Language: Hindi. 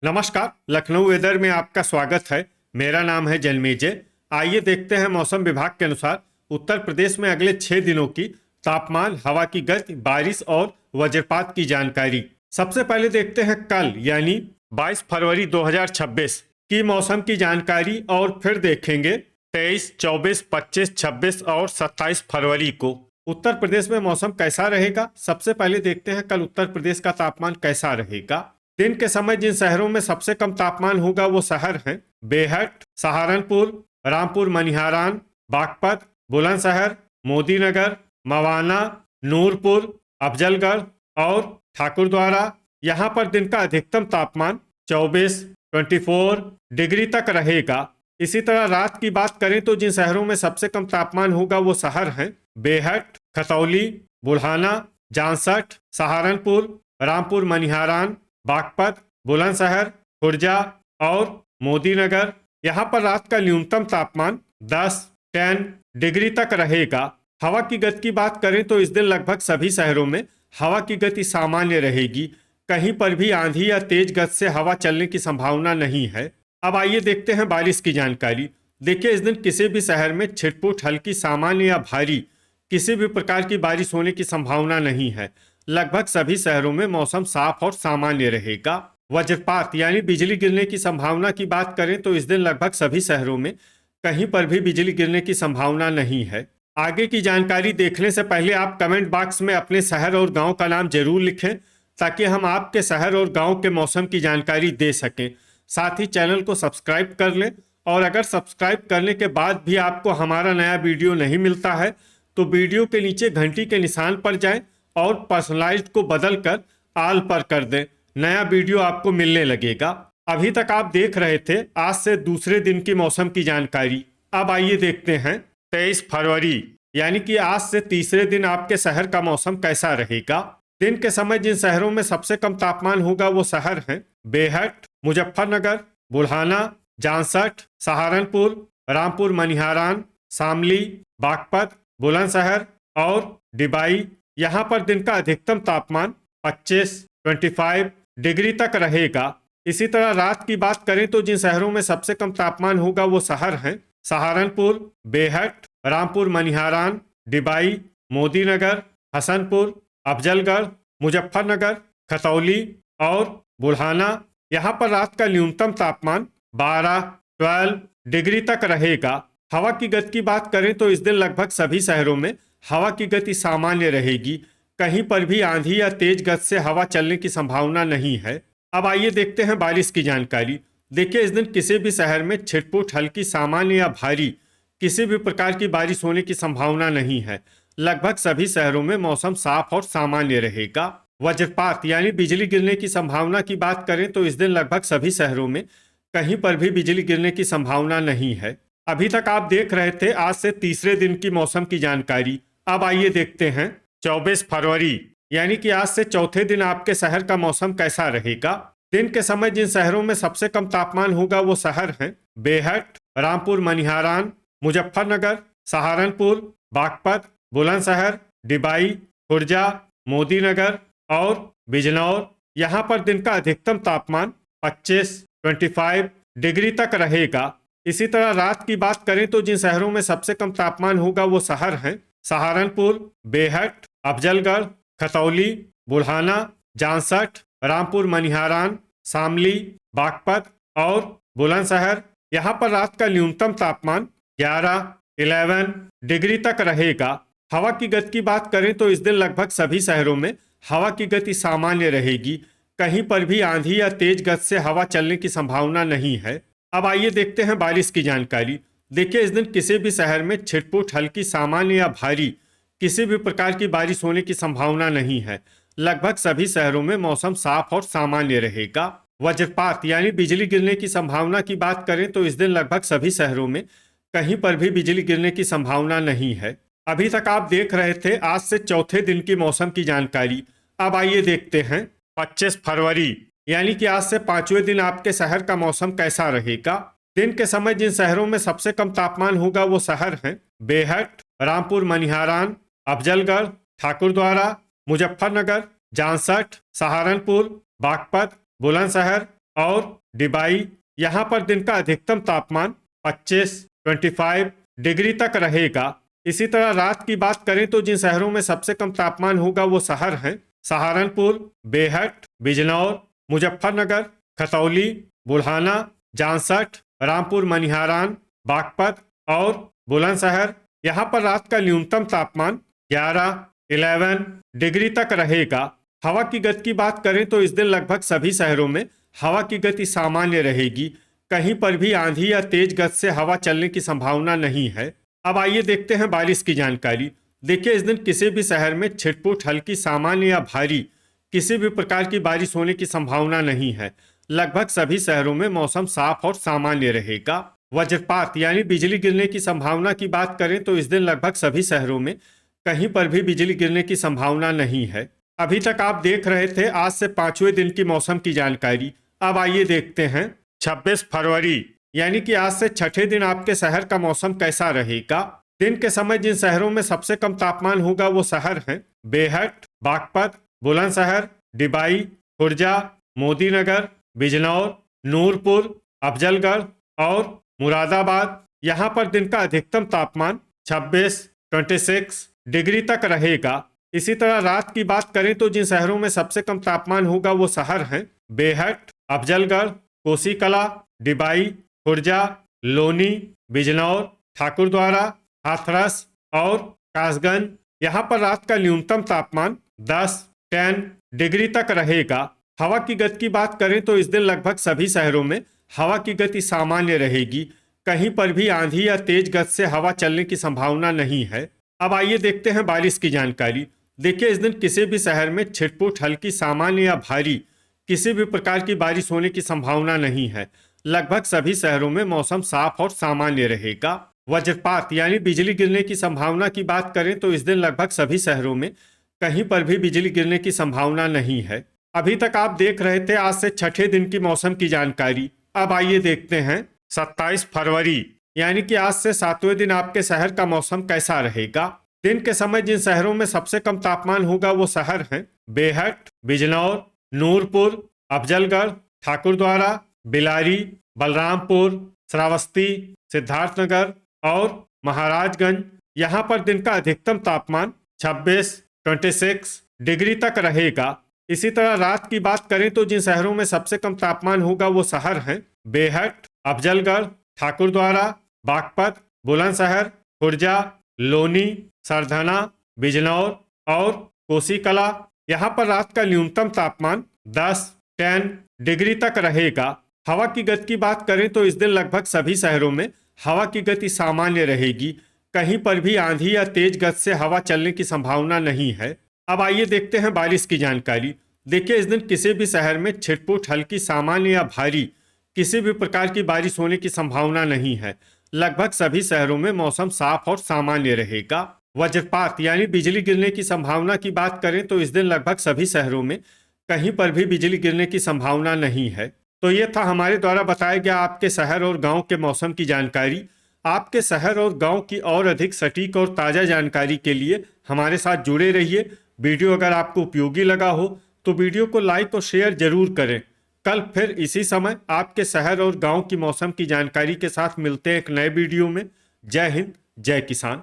नमस्कार। लखनऊ वेदर में आपका स्वागत है। मेरा नाम है जन्मेजय। आइए देखते हैं मौसम विभाग के अनुसार उत्तर प्रदेश में अगले 6 दिनों की तापमान, हवा की गति, बारिश और वज्रपात की जानकारी। सबसे पहले देखते हैं कल यानी 22 फरवरी 2026 की मौसम की जानकारी और फिर देखेंगे 23, 24, 25, 26 और 27 फरवरी को उत्तर प्रदेश में मौसम कैसा रहेगा। सबसे पहले देखते हैं कल उत्तर प्रदेश का तापमान कैसा रहेगा। दिन के समय जिन शहरों में सबसे कम तापमान होगा वो शहर हैं बेहट, सहारनपुर, रामपुर मनिहारान, बागपत, बुलंदशहर, मोदीनगर, मवाना, नूरपुर, अफजलगढ़ और ठाकुरद्वारा। यहाँ पर दिन का अधिकतम तापमान 24 डिग्री तक रहेगा। इसी तरह रात की बात करें तो जिन शहरों में सबसे कम तापमान होगा वो शहर हैं बेहट, खतौली, बुल्हाना, जांसठ, सहारनपुर, रामपुर मनिहारान, बागपत, बुलंदशहर, खुर्जा और मोदीनगर। यहाँ पर रात का न्यूनतम तापमान 10 डिग्री तक रहेगा। हवा की गति की बात करें तो इस दिन लगभग सभी शहरों में हवा की गति सामान्य रहेगी। कहीं पर भी आंधी या तेज गति से हवा चलने की संभावना नहीं है। अब आइए देखते हैं बारिश की जानकारी। देखिए, इस दिन किसी भी शहर में छिटपुट, हल्की, सामान्य या भारी किसी भी प्रकार की बारिश होने की संभावना नहीं है। लगभग सभी शहरों में मौसम साफ और सामान्य रहेगा। वज्रपात यानी बिजली गिरने की संभावना की बात करें तो इस दिन लगभग सभी शहरों में कहीं पर भी बिजली गिरने की संभावना नहीं है। आगे की जानकारी देखने से पहले आप कमेंट बॉक्स में अपने शहर और गांव का नाम जरूर लिखें ताकि हम आपके शहर और गांव के मौसम की जानकारी दे सकें। साथ ही चैनल को सब्सक्राइब कर लें और अगर सब्सक्राइब करने के बाद भी आपको हमारा नया वीडियो नहीं मिलता है तो वीडियो के नीचे घंटी के निशान पर जाएं और पर्सनलाइज्ड को बदलकर आल पर कर दें। नया वीडियो आपको मिलने लगेगा। अभी तक आप देख रहे थे आज से दूसरे दिन की मौसम की जानकारी। अब आइए देखते हैं 23 फरवरी यानी कि आज से तीसरे दिन आपके शहर का मौसम कैसा रहेगा। दिन के समय जिन शहरों में सबसे कम तापमान होगा वो शहर हैं बेहट, मुजफ्फरनगर, बुल्हाना, जांसठ, सहारनपुर, रामपुर मनिहारान, शामली, बागपत, बुलंदशहर और डिबाई। यहाँ पर दिन का अधिकतम तापमान 25 डिग्री तक रहेगा। इसी तरह रात की बात करें तो जिन शहरों में सबसे कम तापमान होगा वो शहर हैं सहारनपुर, बेहट, रामपुर मनिहारान, डिबाई, मोदीनगर, हसनपुर, अफजलगढ़, मुजफ्फरनगर, खतौली और बुल्हाना। यहाँ पर रात का न्यूनतम तापमान 12 डिग्री तक रहेगा। हवा की गति की बात करें तो इस दिन लगभग सभी शहरों में हवा की गति सामान्य रहेगी। कहीं पर भी आंधी या तेज गति से हवा चलने की संभावना नहीं है। अब आइए देखते हैं बारिश की जानकारी। देखिए, इस दिन किसी भी शहर में छिटपुट, हल्की, सामान्य या भारी किसी भी प्रकार की बारिश होने की संभावना नहीं है। लगभग सभी शहरों में मौसम साफ और सामान्य रहेगा। वज्रपात यानी बिजली गिरने की संभावना की बात करें तो इस दिन लगभग सभी शहरों में कहीं पर भी बिजली गिरने की संभावना नहीं है। अभी तक आप देख रहे थे आज से तीसरे दिन की मौसम की जानकारी। अब आइए देखते हैं 24 फरवरी यानी कि आज से चौथे दिन आपके शहर का मौसम कैसा रहेगा। दिन के समय जिन शहरों में सबसे कम तापमान होगा वो शहर हैं बेहट, रामपुर मनिहारान, मुजफ्फरनगर, सहारनपुर, बागपत, बुलंदशहर, डिबाई, खुर्जा, मोदीनगर और बिजनौर। यहाँ पर दिन का अधिकतम तापमान 25 डिग्री तक रहेगा। इसी तरह रात की बात करें तो जिन शहरों में सबसे कम तापमान होगा वो शहर हैं सहारनपुर, बेहट, अफजलगढ़, खतौली, बुल्हाना, जांसठ, रामपुर मनिहारान, शामली, बागपत और बुलंदशहर। यहाँ पर रात का न्यूनतम तापमान 11 डिग्री तक रहेगा। हवा की गति की बात करें तो इस दिन लगभग सभी शहरों में हवा की गति सामान्य रहेगी। कहीं पर भी आंधी या तेज गति से हवा चलने की संभावना नहीं है। अब आइए देखते हैं बारिश की जानकारी। देखिए, इस दिन किसी भी शहर में छिटपुट, हल्की, सामान्य या भारी किसी भी प्रकार की बारिश होने की संभावना नहीं है। लगभग सभी शहरों में मौसम साफ और सामान्य रहेगा। वज्रपात यानी बिजली गिरने की संभावना की बात करें तो इस दिन लगभग सभी शहरों में कहीं पर भी बिजली गिरने की संभावना नहीं है। अभी तक आप देख रहे थे आज से चौथे दिन की मौसम की जानकारी। अब आइए देखते हैं 25 फरवरी यानी कि आज से पांचवें दिन आपके शहर का मौसम कैसा रहेगा। दिन के समय जिन शहरों में सबसे कम तापमान होगा वो शहर हैं बेहट, रामपुर मनिहारान, अफजलगढ़, ठाकुरद्वारा, मुजफ्फरनगर, जांसठ, सहारनपुर, बागपत, बुलंदशहर, और डिबाई, यहाँ पर दिन का अधिकतम तापमान 25 डिग्री तक रहेगा। इसी तरह रात की बात करें तो जिन शहरों में सबसे कम तापमान होगा वो शहर हैं सहारनपुर, बेहट, बिजनौर, मुजफ्फरनगर, खतौली, बुल्हाना, जामसठ, रामपुर मनिहारान, बागपत और बुलंदशहर। यहाँ पर रात का न्यूनतम तापमान 11 डिग्री तक रहेगा। हवा की गति की बात करें तो इस दिन लगभग सभी शहरों में हवा की गति सामान्य रहेगी। कहीं पर भी आंधी या तेज गति से हवा चलने की संभावना नहीं है। अब आइए देखते हैं बारिश की जानकारी। देखिए, इस दिन किसी भी शहर में छिटपुट, हल्की, सामान्य या भारी किसी भी प्रकार की बारिश होने की संभावना नहीं है। लगभग सभी शहरों में मौसम साफ और सामान्य रहेगा। वज्रपात यानी बिजली गिरने की संभावना की बात करें तो इस दिन लगभग सभी शहरों में कहीं पर भी बिजली गिरने की संभावना नहीं है। अभी तक आप देख रहे थे आज से 5वें दिन की मौसम की जानकारी। अब आइए देखते हैं 26 फरवरी यानी कि आज से छठे दिन आपके शहर का मौसम कैसा रहेगा। दिन के समय जिन शहरों में सबसे कम तापमान होगा वो शहर हैं बेहट, बागपत, बुलंदशहर, डिबाई, खुर्जा, मोदीनगर, बिजनौर, नूरपुर, अफजलगढ़ और मुरादाबाद। यहाँ पर दिन का अधिकतम तापमान 26 डिग्री तक रहेगा। इसी तरह रात की बात करें तो जिन शहरों में सबसे कम तापमान होगा वो शहर हैं बेहट, अफजलगढ़, कोसीकला, डिबाई, खुर्जा, लोनी, बिजनौर, ठाकुरद्वारा, हाथरस और कासगंज। यहाँ पर रात का न्यूनतम तापमान 10 डिग्री तक रहेगा। हवा की गति की बात करें तो इस दिन लगभग सभी शहरों में हवा की गति सामान्य रहेगी। कहीं पर भी आंधी या तेज गति से हवा चलने की संभावना नहीं है। अब आइए देखते हैं बारिश की जानकारी। देखिए, इस दिन किसी भी शहर में छिटपुट, हल्की, सामान्य या भारी किसी भी प्रकार की बारिश होने की संभावना नहीं है। लगभग सभी शहरों में मौसम साफ और सामान्य रहेगा। वज्रपात यानी बिजली गिरने की संभावना की बात करें तो इस दिन लगभग सभी शहरों में कहीं पर भी बिजली गिरने की संभावना नहीं है। अभी तक आप देख रहे थे आज से छठे दिन की मौसम की जानकारी। अब आइए देखते हैं 27 फरवरी यानी कि आज से 7वें दिन आपके शहर का मौसम कैसा रहेगा। दिन के समय जिन शहरों में सबसे कम तापमान होगा वो शहर हैं बेहट, बिजनौर, नूरपुर, अफजलगढ़, ठाकुरद्वारा, बिलारी, बलरामपुर, श्रावस्ती, सिद्धार्थनगर और महाराजगंज। यहाँ पर दिन का अधिकतम तापमान 26 डिग्री तक रहेगा। इसी तरह रात की बात करें तो जिन शहरों में सबसे कम तापमान होगा वो शहर हैं बेहट, अफजलगढ़, ठाकुरद्वारा, बागपत, बुलंदशहर, खुर्जा, लोनी, सरधना, बिजनौर और कोसीकला। यहाँ पर रात का न्यूनतम तापमान 10 डिग्री तक रहेगा। हवा की गति की बात करें तो इस दिन लगभग सभी शहरों में हवा की गति सामान्य रहेगी। कहीं पर भी आंधी या तेज गति से हवा चलने की संभावना नहीं है। अब आइए देखते हैं बारिश की जानकारी। देखिए, इस दिन किसी भी शहर में छिटपुट, हल्की, सामान्य या भारी किसी भी प्रकार की बारिश होने की संभावना नहीं है। लगभग सभी शहरों में मौसम साफ और सामान्य रहेगा। वज्रपात यानी बिजली गिरने की संभावना की बात करें तो इस दिन लगभग सभी शहरों में कहीं पर भी बिजली गिरने की संभावना नहीं है। तो ये था हमारे द्वारा बताया गया आपके शहर और गांव के मौसम की जानकारी। आपके शहर और गांव की और अधिक सटीक और ताज़ा जानकारी के लिए हमारे साथ जुड़े रहिए। वीडियो अगर आपको उपयोगी लगा हो तो वीडियो को लाइक और शेयर जरूर करें। कल फिर इसी समय आपके शहर और गांव की मौसम की जानकारी के साथ मिलते हैं एक नए वीडियो में। जय हिंद, जय किसान।